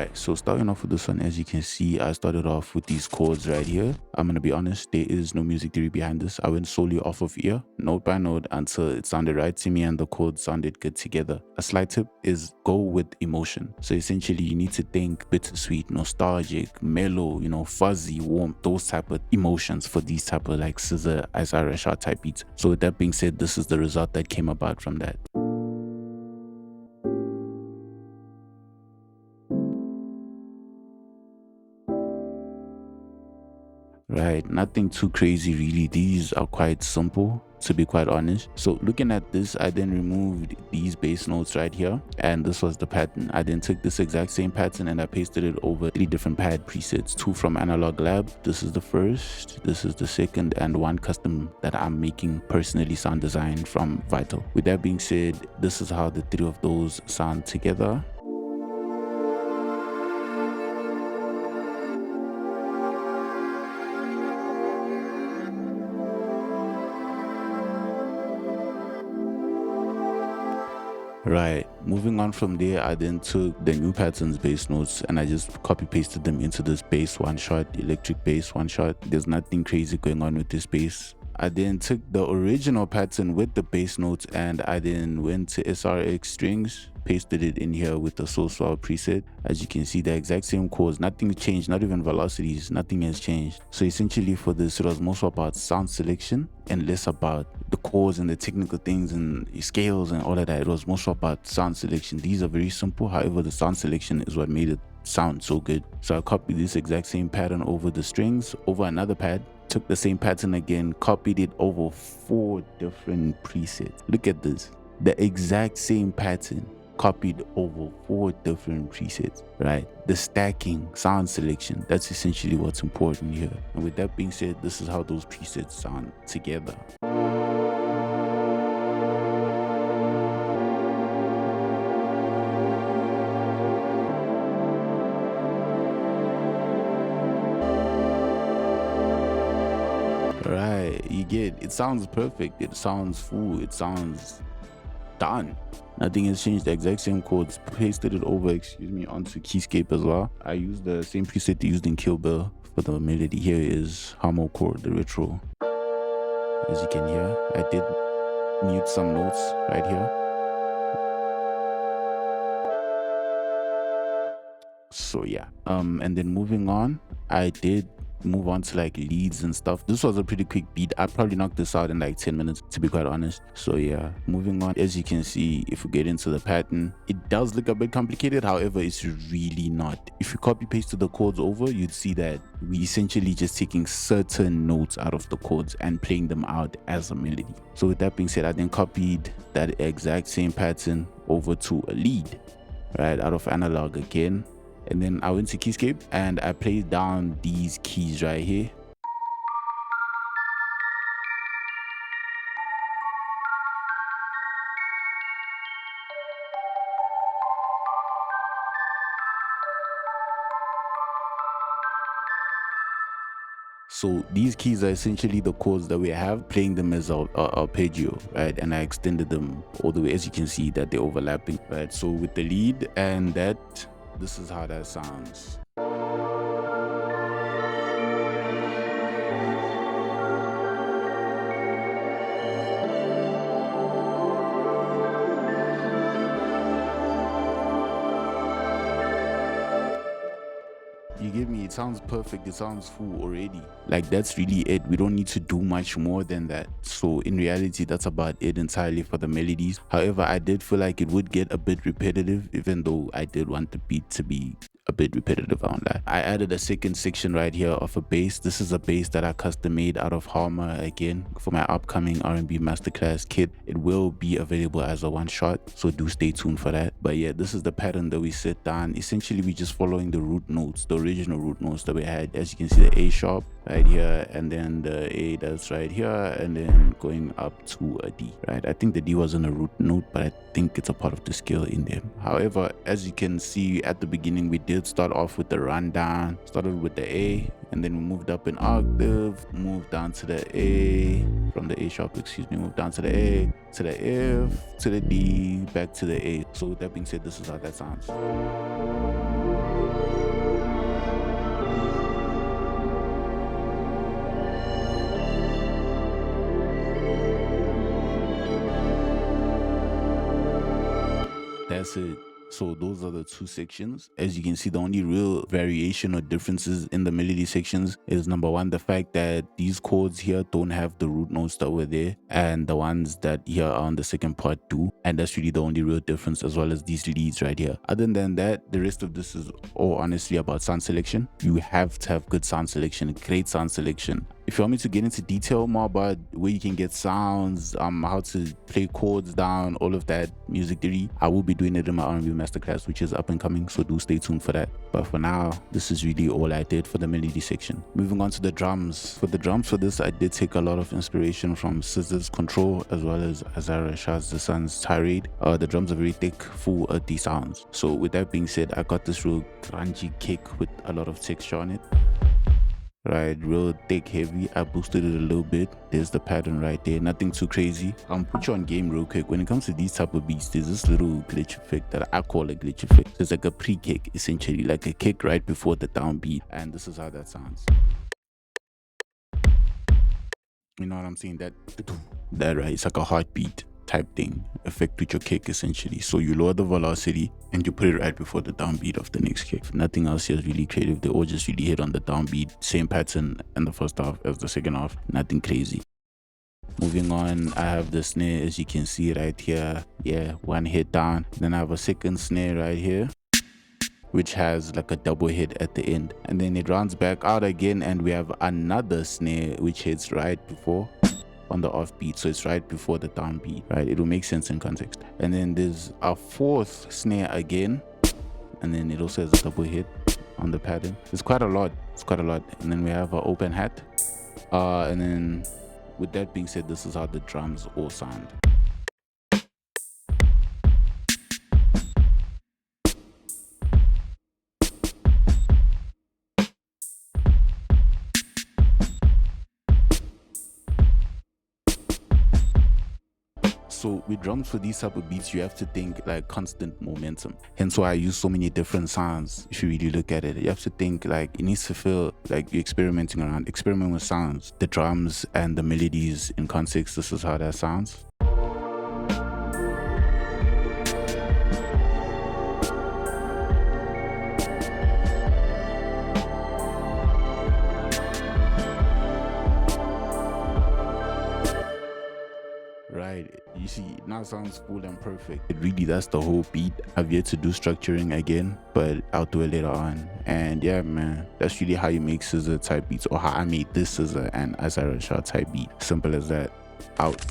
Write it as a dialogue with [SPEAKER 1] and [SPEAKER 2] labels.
[SPEAKER 1] Right, so starting off with this one, as you can see, I started off with these chords right here. I'm gonna be honest, there is no music theory behind this. I went solely off of ear, note by note, until it sounded right to me and the chords sounded good together. A slight tip is go with emotion. So essentially, you need to think bittersweet, nostalgic, mellow, fuzzy, warm, those type of emotions for these type of like SZA, Isaiah Rashad type beats. So with that being said, this is the result that came about from that. Right, nothing too crazy really. These are quite simple, to be quite honest. So looking at this, I then removed these bass notes right here, and this was the pattern. I then took this exact same pattern and I pasted it over 3 different pad presets, 2 from Analog Lab. This is the first, this is the second, and 1 custom that I'm making personally, sound design from Vital. With that being said, this is how the 3 of those sound together. Right, moving on from there, I then took the new patterns bass notes and I just copy pasted them into this bass one shot, electric bass one shot. There's nothing crazy going on with this bass. I then took the original pattern with the bass notes and I then went to SRX strings, pasted it in here with the Soul Swell preset. As you can see, the exact same chords, nothing changed, not even velocities, nothing has changed. So essentially for this, it was more so about sound selection and less about the chords and the technical things and scales and all of that. It was more so about sound selection. These are very simple, however the sound selection is what made it sound so good. So I copied this exact same pattern over the strings, over another pad, took the same pattern again, copied it over 4 different presets. Look at this, the exact same pattern copied over 4 different presets, right? The stacking, sound selection, that's essentially what's important here. And with that being said, this is how those presets sound together. Right, you get, it sounds perfect, it sounds full, it sounds done. Nothing has changed, the exact same chords, pasted it over, onto Keyscape as well. I used the same preset used in Kill Bill for the melody. Here is Harmo chord, the retro. As you can hear, I did mute some notes right here. So yeah, and then moving on, I did move on to like leads and stuff. This was a pretty quick beat. I probably knocked this out in like 10 minutes, to be quite honest. So yeah, moving on. As you can see, if we get into the pattern, it does look a bit complicated, however it's really not. If you copy pasted the chords over, you'd see that we essentially just taking certain notes out of the chords and playing them out as a melody. So with that being said, I then copied that exact same pattern over to a lead, right, out of Analog again. And then I went to Keyscape and I played down these keys right here. So these keys are essentially the chords that we have, playing them as arpeggio, right? And I extended them all the way, as you can see that they're overlapping, right? So with the lead and that, this is how that sounds. You get me? It sounds perfect, it sounds full already. Like that's really it. We don't need to do much more than that. So in reality, that's about it entirely for the melodies. However, I did feel like it would get a bit repetitive, even though I did want the beat to be a bit repetitive on that. I added a second section right here of a bass. This is a bass that I custom made out of Harma again for my upcoming R&B masterclass kit. It will be available as a one shot, so do stay tuned for that. But yeah, this is the pattern that we set down. Essentially, we just following the root notes, the original root notes that we had. As you can see, the A sharp right here, and then the A that's right here, and then going up to a D, right? I think the D wasn't a root note, but I think it's a part of the scale in there. However, as you can see at the beginning, we did start off with the rundown, started with the A, and then we moved up an octave, moved down to the A, from the A sharp, moved down to the A, to the F, to the D, back to the A. So with that being said, this is how that sounds. that's it. So those are the two sections. As you can see, the only real variation or differences in the melody sections is number one, the fact that these chords here don't have the root notes that were there, and the ones that here are on the second part do. And that's really the only real difference, as well as these leads right here. Other than that, the rest of this is all honestly about sound selection. You have to have good sound selection, great sound selection. If you want me to get into detail more about where you can get sounds, how to play chords down, all of that music theory, I will be doing it in my R&B masterclass, which is up and coming, so do stay tuned for that. But for now, this is really all I did for the melody section. Moving on to the drums. For the drums for this, I did take a lot of inspiration from SZA's Control, as well as Isaiah Rashad's The Sun's Tirade. The drums are very thick, full earthy sounds. So with that being said, I got this real grungy kick with a lot of texture on it. Right, real thick, heavy. I boosted it a little bit. There's the pattern right there, nothing too crazy. Put you on game real quick. When it comes to these type of beats, there's this little glitch effect that I call a glitch effect. So it's like a pre-kick, essentially, like a kick right before the downbeat, and this is how that sounds. You know what I'm saying? That right, it's like a heartbeat type thing, effect with your kick, essentially. So you lower the velocity and you put it right before the downbeat of the next kick. Nothing else here is really creative. They all just really hit on the downbeat, same pattern in the first half as the second half, nothing crazy. Moving on, I have the snare, as you can see right here. Yeah, one hit down. Then I have a second snare right here, which has like a double hit at the end, and then it rounds back out again, and we have another snare which hits right before on the offbeat, so it's right before the downbeat, right? It will make sense in context. And then there's a fourth snare again, and then it also has a double hit on the pattern. It's quite a lot. And then we have an open hat, and then with that being said, this is how the drums all sound. So with drums for these type of beats, you have to think like constant momentum. Hence why I use so many different sounds. If you really look at it, you have to think like it needs to feel like you're experiment with sounds, the drums and the melodies in context. This is how that sounds. Right, you see, now sounds full and perfect. Really, that's the whole beat. I've yet to do structuring again, but I'll do it later on. And yeah, man, that's really how you make SZA type beats, or how I made this SZA and Isaiah Rashad type beat. Simple as that. Out.